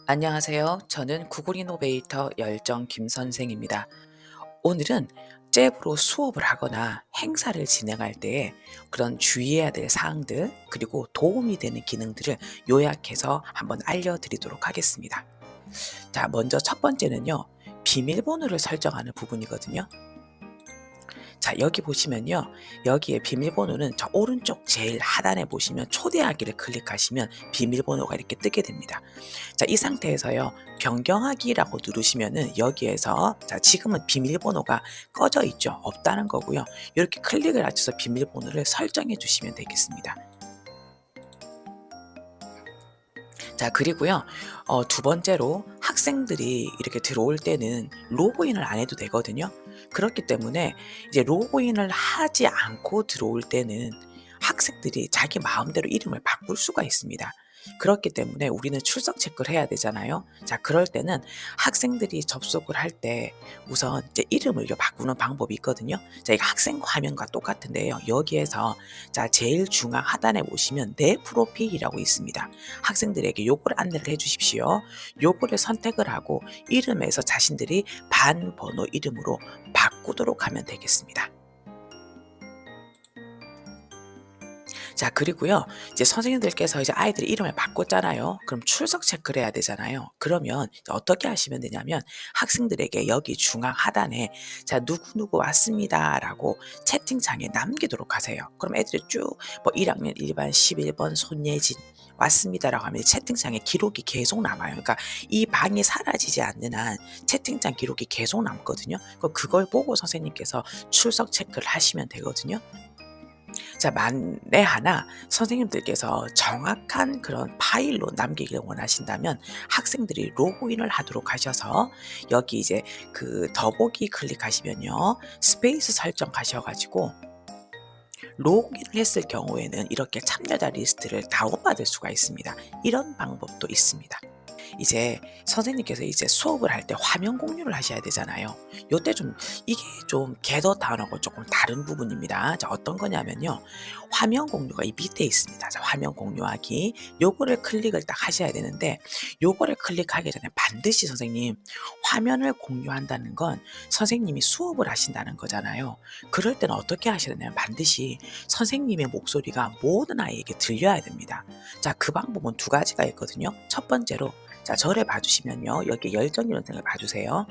안녕하세요. 저는 구글 이노베이터 열정 김 선생입니다. 오늘은 잽으로 수업을 하거나 행사를 진행할 때에 그런 주의해야 될 사항들, 그리고 도움이 되는 기능들을 요약해서 한번 알려드리도록 하겠습니다. 자, 먼저 첫 번째는요, 비밀번호를 설정하는 부분이거든요. 자, 여기 보시면요. 여기에 비밀번호는 저 오른쪽 제일 하단에 보시면 초대하기를 클릭하시면 비밀번호가 이렇게 뜨게 됩니다. 자, 이 상태에서요. 변경하기라고 누르시면은 여기에서 자, 지금은 비밀번호가 꺼져 있죠. 없다는 거고요. 이렇게 클릭을 하셔서 비밀번호를 설정해 주시면 되겠습니다. 자, 그리고요. 두 번째로 학생들이 이렇게 들어올 때는 로그인을 안 해도 되거든요. 그렇기 때문에 이제 로그인을 하지 않고 들어올 때는 학생들이 자기 마음대로 이름을 바꿀 수가 있습니다. 그렇기 때문에 우리는 출석 체크를 해야 되잖아요. 자, 그럴 때는 학생들이 접속을 할 때 우선 이제 이름을 바꾸는 방법이 있거든요. 자, 이거 학생 화면과 똑같은데요. 여기에서 자, 제일 중앙 하단에 보시면 내 프로필이라고 있습니다. 학생들에게 요거를 안내를 해 주십시오. 요거를 선택을 하고 이름에서 자신들이 반번호 이름으로 바꾸도록 하면 되겠습니다. 자, 그리고요. 이제 선생님들께서 이제 아이들의 이름을 바꿨잖아요. 그럼 출석 체크를 해야 되잖아요. 그러면 이제 어떻게 하시면 되냐면 학생들에게 여기 중앙 하단에 자, "누구누구 왔습니다."라고 채팅창에 남기도록 하세요. 그럼 애들이 쭉 뭐 1 학년 1 반 11번 손예진 왔습니다라고 하면 채팅창에 기록이 계속 남아요. 그러니까 이 방이 사라지지 않는 한 채팅창 기록이 계속 남거든요. 그걸 보고 선생님께서 출석 체크를 하시면 되거든요. 자, 만에 하나 선생님들께서 정확한 그런 파일로 남기길 원하신다면 학생들이 로그인을 하도록 하셔서 여기 이제 그 더보기 클릭하시면요. 스페이스 설정하셔 가지고 로그인을 했을 경우에는 이렇게 참여자 리스트를 다운받을 수가 있습니다. 이런 방법도 있습니다. 이제 선생님께서 이제 수업을 할 때 화면 공유를 하셔야 되잖아요. 요때 좀 이게 좀 겟더 다운하고 조금 다른 부분입니다. 자, 어떤 거냐면요. 화면 공유가 이 밑에 있습니다. 자, 화면 공유하기. 요거를 클릭을 딱 하셔야 되는데 요거를 클릭하기 전에 반드시 선생님 화면을 공유한다는 건 선생님이 수업을 하신다는 거잖아요. 그럴 때는 어떻게 하셔야 되냐면 반드시 선생님의 목소리가 모든 아이에게 들려야 됩니다. 자, 그 방법은 두 가지가 있거든요. 첫 번째로 자, 저를 봐주시면요. 여기 열정이 선생을 봐주세요.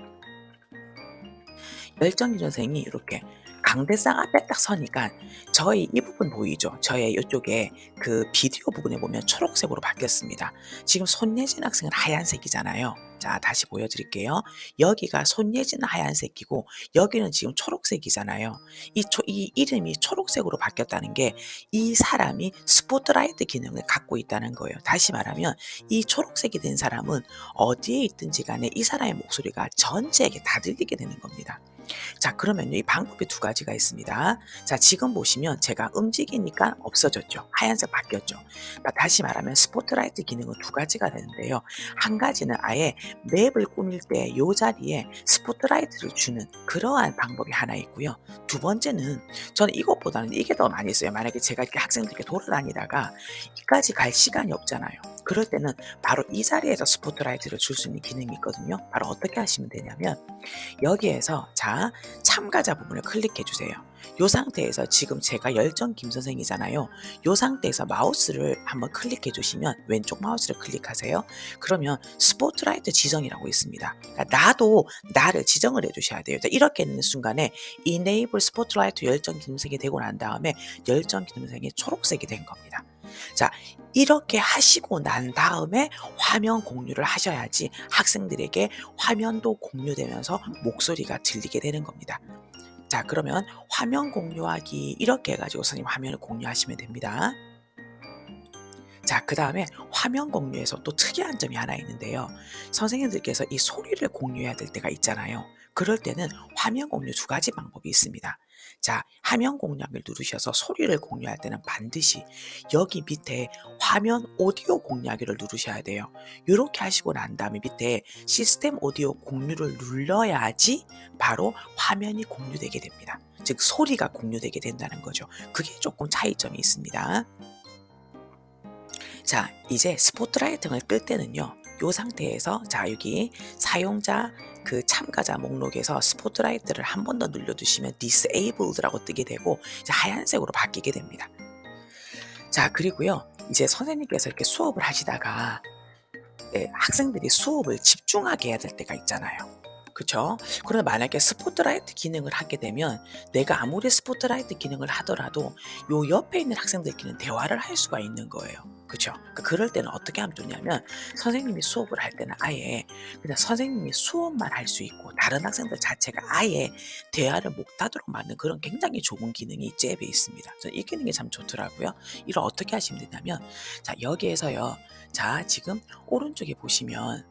열정이 선생이 이렇게 강대상 앞에 딱 서니까 저희 이 부분 보이죠? 저의 이쪽에 그 비디오 부분에 보면 초록색으로 바뀌었습니다. 지금 손예진 학생은 하얀색이잖아요. 자, 다시 보여드릴게요. 여기가 손예진 하얀색이고 여기는 지금 초록색이잖아요. 이 이름이 초록색으로 바뀌었다는 게 이 사람이 스포트라이트 기능을 갖고 있다는 거예요. 다시 말하면 이 초록색이 된 사람은 어디에 있든지 간에 이 사람의 목소리가 전체에게 다 들리게 되는 겁니다. 자, 그러면요. 이 방법이 두 가지가 있습니다. 자, 지금 보시면 제가 움직이니까 없어졌죠. 하얀색 바뀌었죠. 다시 말하면 스포트라이트 기능은 두 가지가 되는데요. 한 가지는 아예 맵을 꾸밀 때 요 자리에 스포트라이트를 주는 그러한 방법이 하나 있고요. 두 번째는 저는 이것보다는 이게 더 많이 써요. 만약에 제가 이렇게 학생들께 돌아다니다가 이까지 갈 시간이 없잖아요. 그럴 때는 바로 이 자리에서 스포트라이트를 줄 수 있는 기능이 있거든요. 바로 어떻게 하시면 되냐면 여기에서 자, 참가자 부분을 클릭해 주세요. 요 상태에서 지금 제가 열정 김 선생이잖아요. 요 상태에서 마우스를 한번 클릭해 주시면 왼쪽 마우스를 클릭하세요. 그러면 스포트라이트 지정이라고 있습니다. 그러니까 나도 나를 지정을 해 주셔야 돼요. 자, 이렇게 있는 순간에 Enable Spotlight 열정 김 선생이 되고 난 다음에 열정 김 선생이 초록색이 된 겁니다. 자, 이렇게 하시고 난 다음에 화면 공유를 하셔야지 학생들에게 화면도 공유되면서 목소리가 들리게 되는 겁니다. 자, 그러면 화면 공유하기 이렇게 해 가지고 선생님 화면을 공유하시면 됩니다. 자, 그다음에 화면 공유에서 또 특이한 점이 하나 있는데요. 선생님들께서 이 소리를 공유해야 될 때가 있잖아요. 그럴 때는 화면 공유 두 가지 방법이 있습니다. 자, 화면 공략을 누르셔서 소리를 공유할 때는 반드시 여기 밑에 화면 오디오 공유하기를 누르셔야 돼요. 요렇게 하시고 난 다음에 밑에 시스템 오디오 공유를 눌러야지 바로 화면이 공유되게 됩니다. 즉 소리가 공유되게 된다는 거죠. 그게 조금 차이점이 있습니다. 자, 이제 스포트라이팅을 끌 때는요. 요 상태에서 자, 여기 사용자 그 참가자 목록에서 스포트라이트를 한 번 더 눌러주시면 disabled라고 뜨게 되고 이제 하얀색으로 바뀌게 됩니다. 자, 그리고요. 이제 선생님께서 이렇게 수업을 하시다가 네, 학생들이 수업을 집중하게 해야 될 때가 있잖아요. 그쵸? 그런데 만약에 스포트라이트 기능을 하게 되면 내가 아무리 스포트라이트 기능을 하더라도 요 옆에 있는 학생들끼리는 대화를 할 수가 있는 거예요. 그쵸? 그럴 때는 어떻게 하면 좋냐면 선생님이 수업을 할 때는 아예 그냥 선생님이 수업만 할 수 있고 다른 학생들 자체가 아예 대화를 못하도록 만든 그런 굉장히 좋은 기능이 이 잽에 있습니다. 저는 이 기능이 참 좋더라고요. 이걸 어떻게 하시면 되냐면 자, 여기에서요. 자, 지금 오른쪽에 보시면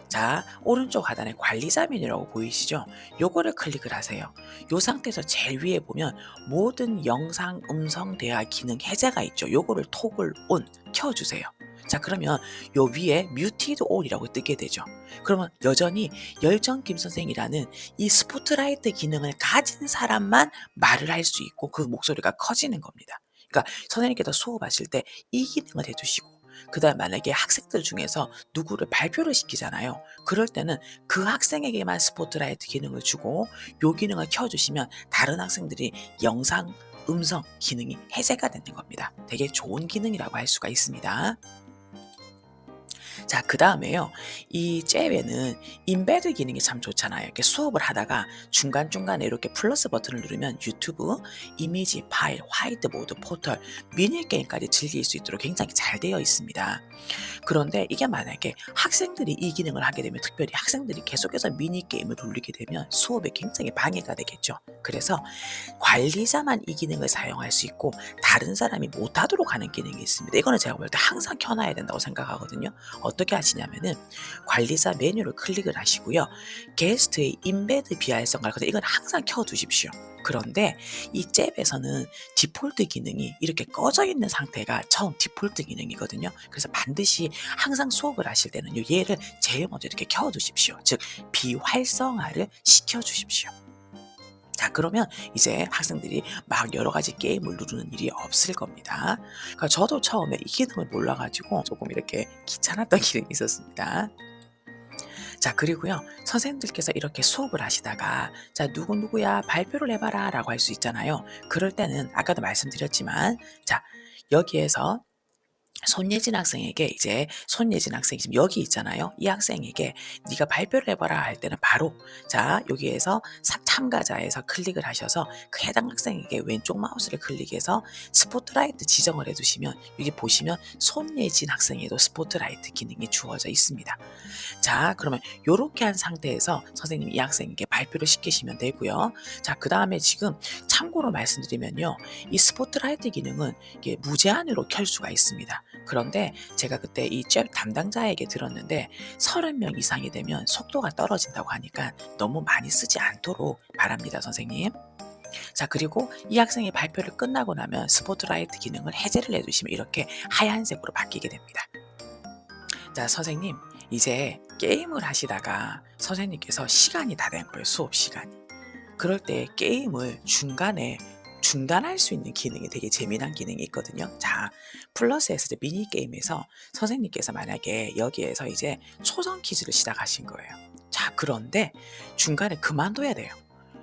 자, 오른쪽 하단에 관리자 메뉴라고 보이시죠? 요거를 클릭을 하세요. 요 상태에서 제일 위에 보면 모든 영상, 음성, 대화 기능 해제가 있죠. 요거를 토글 온 켜주세요. 자, 그러면 요 위에 뮤티드 온이라고 뜨게 되죠. 그러면 여전히 열정 김 선생이라는 이 스포트라이트 기능을 가진 사람만 말을 할 수 있고 그 목소리가 커지는 겁니다. 그러니까 선생님께서 수업하실 때 이 기능을 해주시고 그다음 만약에 학생들 중에서 누구를 발표를 시키잖아요. 그럴 때는 그 학생에게만 스포트라이트 기능을 주고 요 기능을 켜주시면 다른 학생들이 영상, 음성 기능이 해제가 되는 겁니다. 되게 좋은 기능이라고 할 수가 있습니다. 자, 그다음에요. 이 잽에는 인베드 기능이 참 좋잖아요. 이렇게 수업을 하다가 중간중간에 이렇게 플러스 버튼을 누르면 유튜브, 이미지, 파일, 화이트보드, 포털, 미니게임까지 즐길 수 있도록 굉장히 잘 되어 있습니다. 그런데 이게 만약에 학생들이 이 기능을 하게 되면 특별히 학생들이 계속해서 미니게임을 돌리게 되면 수업에 굉장히 방해가 되겠죠. 그래서 관리자만 이 기능을 사용할 수 있고 다른 사람이 못하도록 하는 기능이 있습니다. 이거는 제가 볼 때 항상 켜놔야 된다고 생각하거든요. 어떻게 하시냐면은 관리자 메뉴를 클릭을 하시고요. 게스트의 인베드 비활성화를 이건 항상 켜두십시오. 그런데 이 잽에서는 디폴트 기능이 이렇게 꺼져 있는 상태가 처음 디폴트 기능이거든요. 그래서 반드시 항상 수업을 하실 때는 얘를 제일 먼저 이렇게 켜두십시오. 즉 비활성화를 시켜주십시오. 자, 그러면 이제 학생들이 막 여러 가지 게임을 누르는 일이 없을 겁니다. 그러니까 저도 처음에 이 기능을 몰라가지고 조금 이렇게 귀찮았던 기능이 있었습니다. 자, 그리고요. 선생님들께서 이렇게 수업을 하시다가 자, 누구누구야 발표를 해봐라 라고 할 수 있잖아요. 그럴 때는 아까도 말씀드렸지만 자, 여기에서 손예진 학생에게 이제 손예진 학생이 지금 여기 있잖아요. 이 학생에게 네가 발표를 해봐라 할 때는 바로 자, 여기에서 참가자에서 클릭을 하셔서 그 해당 학생에게 왼쪽 마우스를 클릭해서 스포트라이트 지정을 해두시면 여기 보시면 손예진 학생에도 스포트라이트 기능이 주어져 있습니다. 자, 그러면 요렇게 한 상태에서 선생님이 이 학생에게 발표를 시키시면 되고요. 자, 그다음에 지금 참고로 말씀드리면요. 이 스포트라이트 기능은 이게 무제한으로 켤 수가 있습니다. 그런데 제가 그때 이 잽 담당자에게 들었는데 30명 이상이 되면 속도가 떨어진다고 하니까 너무 많이 쓰지 않도록 바랍니다, 선생님. 자, 그리고 이 학생이 발표를 끝나고 나면 스포트라이트 기능을 해제를 해두시면 이렇게 하얀색으로 바뀌게 됩니다. 자, 선생님, 이제 게임을 하시다가 선생님께서 시간이 다 된 거예요, 수업 시간이. 그럴 때 게임을 중간에 중단할 수 있는 기능이 되게 재미난 기능이 있거든요. 자, 플러스에서 이제 미니게임에서 선생님께서 만약에 여기에서 이제 초성 퀴즈를 시작하신 거예요. 자, 그런데 중간에 그만둬야 돼요.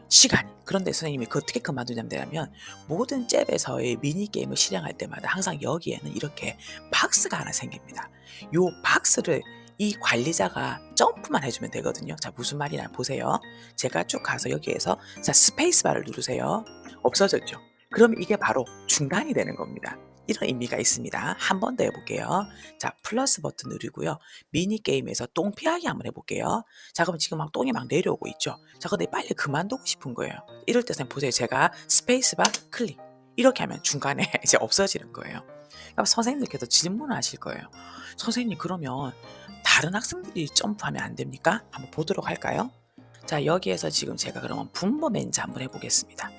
시간이. 그런데 선생님이 그 어떻게 그만두냐면 모든 잽에서의 미니게임을 실행할 때마다 항상 여기에는 이렇게 박스가 하나 생깁니다. 요 박스를 이 관리자가 점프만 해주면 되거든요. 자, 무슨 말이냐 보세요. 제가 쭉 가서 여기에서 자, 스페이스바를 누르세요. 없어졌죠. 그럼 이게 바로 중단이 되는 겁니다. 이런 의미가 있습니다. 한 번 더 해볼게요. 자, 플러스 버튼 누르고요. 미니게임에서 똥 피하기 한번 해볼게요. 자, 그럼 지금 막 똥이 막 내려오고 있죠. 자, 근데 빨리 그만두고 싶은 거예요. 이럴 때 선생님 보세요. 제가 스페이스바 클릭. 이렇게 하면 중간에 이제 없어지는 거예요. 그럼 선생님들께서 질문을 하실 거예요. 선생님, 그러면 다른 학생들이 점프하면 안 됩니까? 한번 보도록 할까요? 자, 여기에서 지금 제가 그러면 분모 멘즈 한번 해 보겠습니다.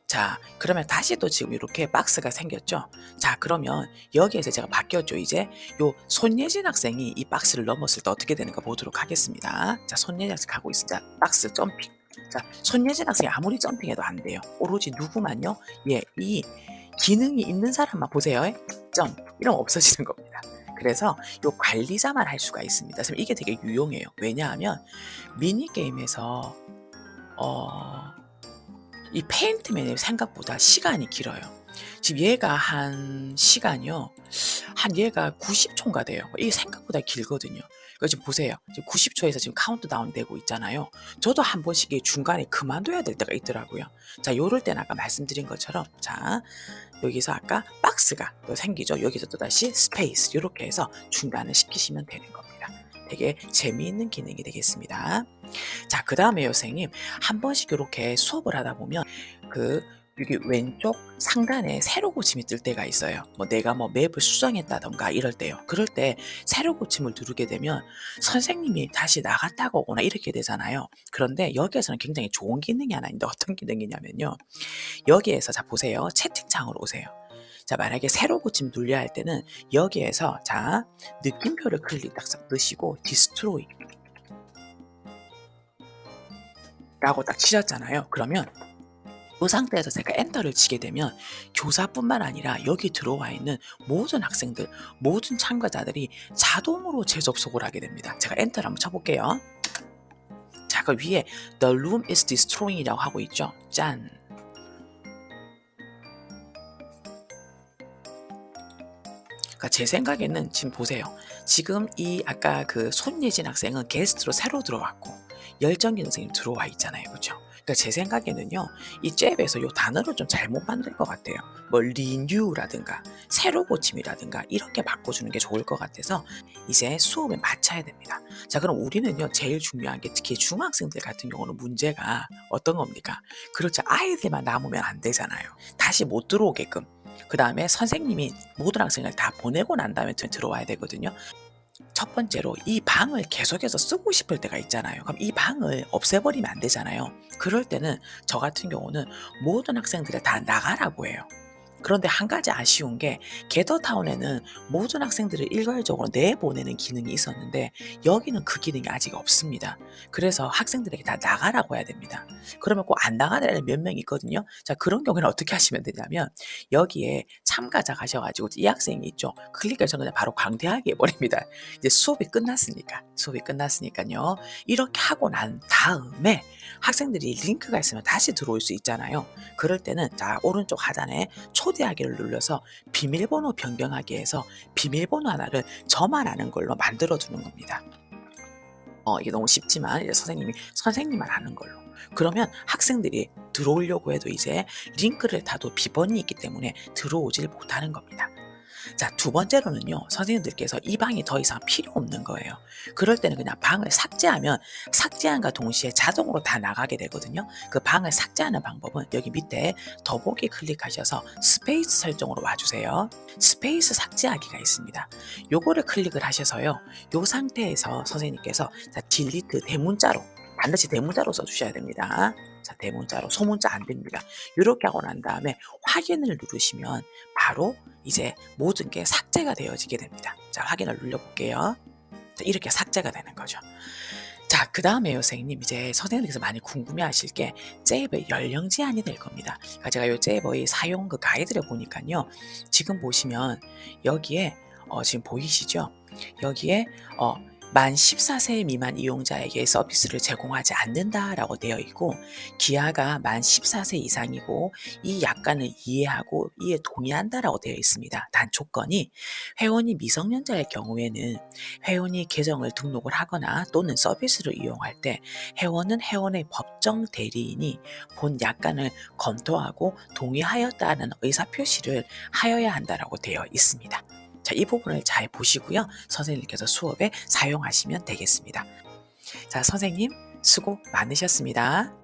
자, 그러면 다시 또 지금 이렇게 박스가 생겼죠. 자, 그러면 여기에서 제가 바뀌었죠. 이제 요 손예진 학생이 이 박스를 넘었을 때 어떻게 되는가 보도록 하겠습니다. 자, 손예진 학생 가고 있습니다. 박스 점핑. 자, 손예진 학생이 아무리 점핑해도 안 돼요. 오로지 누구만요? 예, 이 기능이 있는 사람만 보세요. 점. 이러면 없어지는 겁니다. 그래서 요 관리자만 할 수가 있습니다. 그래서 이게 되게 유용해요. 왜냐하면 미니 게임에서 이 페인트맨이 생각보다 시간이 길어요. 지금 얘가 한 시간이요. 한 얘가 90초인가 돼요. 이게 생각보다 길거든요. 그거 지금 보세요. 지금 90초에서 지금 카운트다운 되고 있잖아요. 저도 한 번씩 이 중간에 그만둬야 될 때가 있더라고요. 자, 요럴 때는 아까 말씀드린 것처럼, 자, 여기서 아까 박스가 또 생기죠. 여기서 또 다시 스페이스, 요렇게 해서 중단을 시키시면 되는 겁니다. 되게 재미있는 기능이 되겠습니다. 자, 그다음에요 선생님, 한 번씩 요렇게 수업을 하다 보면 여기 왼쪽 상단에 세로 고침이 뜰 때가 있어요. 뭐 내가 뭐 맵을 수정했다든가 이럴 때요. 그럴 때 세로 고침을 누르게 되면 선생님이 다시 나갔다가 오거나 이렇게 되잖아요. 그런데 여기에서는 굉장히 좋은 기능이 하나 있는데 어떤 기능이냐면요. 여기에서 자 보세요. 채팅창으로 오세요. 자, 만약에 세로 고침 눌려야 할 때는 여기에서 자 느낌표를 클릭 딱 넣으시고 디스트로이 라고 딱 치셨잖아요. 그러면 이 상태에서 제가 엔터를 치게 되면 교사뿐만 아니라 여기 들어와 있는 모든 학생들, 모든 참가자들이 자동으로 재접속을 하게 됩니다. 제가 엔터를 한번 쳐볼게요. 자, 그 위에 The room is destroying 이라고 하고 있죠. 짠. 그러니까 제 생각에는 지금 보세요. 지금 이 아까 그 손예진 학생은 게스트로 새로 들어왔고 열정기 선생님 들어와 있잖아요. 그죠? 그러니까 제 생각에는요. 이 잽에서 요 단어를 좀 잘못 만든 것 같아요. 뭐 리뉴라든가 새로 고침이라든가 이렇게 바꿔주는 게 좋을 것 같아서 이제 수업에 맞춰야 됩니다. 자, 그럼 우리는요. 제일 중요한 게 특히 중학생들 같은 경우는 문제가 어떤 겁니까? 그렇죠. 아이들만 남으면 안 되잖아요. 다시 못 들어오게끔. 그 다음에 선생님이 모든 학생을 다 보내고 난 다음에 들어와야 되거든요. 첫 번째로 이 방을 계속해서 쓰고 싶을 때가 있잖아요. 그럼 이 방을 없애버리면 안 되잖아요. 그럴 때는 저 같은 경우는 모든 학생들을 다 나가라고 해요. 그런데 한 가지 아쉬운 게 게더타운에는 모든 학생들을 일괄적으로 내보내는 기능이 있었는데 여기는 그 기능이 아직 없습니다. 그래서 학생들에게 다 나가라고 해야 됩니다. 그러면 꼭 안 나가는 애들 몇 명 있거든요. 자, 그런 경우에는 어떻게 하시면 되냐면 여기에 참가자 가셔가지고 이 학생이 있죠. 클릭해서 그냥 바로 강퇴하게 해버립니다. 이제 수업이 끝났으니까요. 이렇게 하고 난 다음에 학생들이 링크가 있으면 다시 들어올 수 있잖아요. 그럴 때는 자 오른쪽 하단에 초대하기를 눌러서 비밀번호 변경하기 해서 비밀번호 하나를 저만 아는 걸로 만들어 두는 겁니다. 이게 너무 쉽지만 이제 선생님만 아는 걸로. 그러면 학생들이 들어오려고 해도 이제 링크를 타도 비번이 있기 때문에 들어오질 못하는 겁니다. 자, 두 번째로는요. 선생님들께서 이 방이 더 이상 필요 없는 거예요. 그럴 때는 그냥 방을 삭제하면 삭제함과 동시에 자동으로 다 나가게 되거든요. 그 방을 삭제하는 방법은 여기 밑에 더보기 클릭하셔서 스페이스 설정으로 와주세요. 스페이스 삭제하기가 있습니다. 요거를 클릭을 하셔서요. 요 상태에서 선생님께서 자, 딜리트 대문자로 반드시 대문자로 써주셔야 됩니다. 자, 대문자로 소문자 안 됩니다. 이렇게 하고 난 다음에 확인을 누르시면 바로 이제 모든 게 삭제가 되어지게 됩니다. 자, 확인을 눌러볼게요. 자, 이렇게 삭제가 되는 거죠. 자, 그 다음에 선생님 이제 선생님께서 많이 궁금해하실 게 잽의 연령 제한이 될 겁니다. 그러니까 제가 이 잽의 사용 그 가이드를 보니까요. 지금 보시면 여기에 지금 보이시죠? 여기에 만 14세 미만 이용자에게 서비스를 제공하지 않는다라고 되어 있고 기아가 만 14세 이상이고 이 약관을 이해하고 이에 동의한다라고 되어 있습니다. 단 조건이 회원이 미성년자일 경우에는 회원이 계정을 등록을 하거나 또는 서비스를 이용할 때 회원은 회원의 법정 대리인이 본 약관을 검토하고 동의하였다는 의사표시를 하여야 한다라고 되어 있습니다. 자, 이 부분을 잘 보시고요. 선생님께서 수업에 사용하시면 되겠습니다. 자, 선생님 수고 많으셨습니다.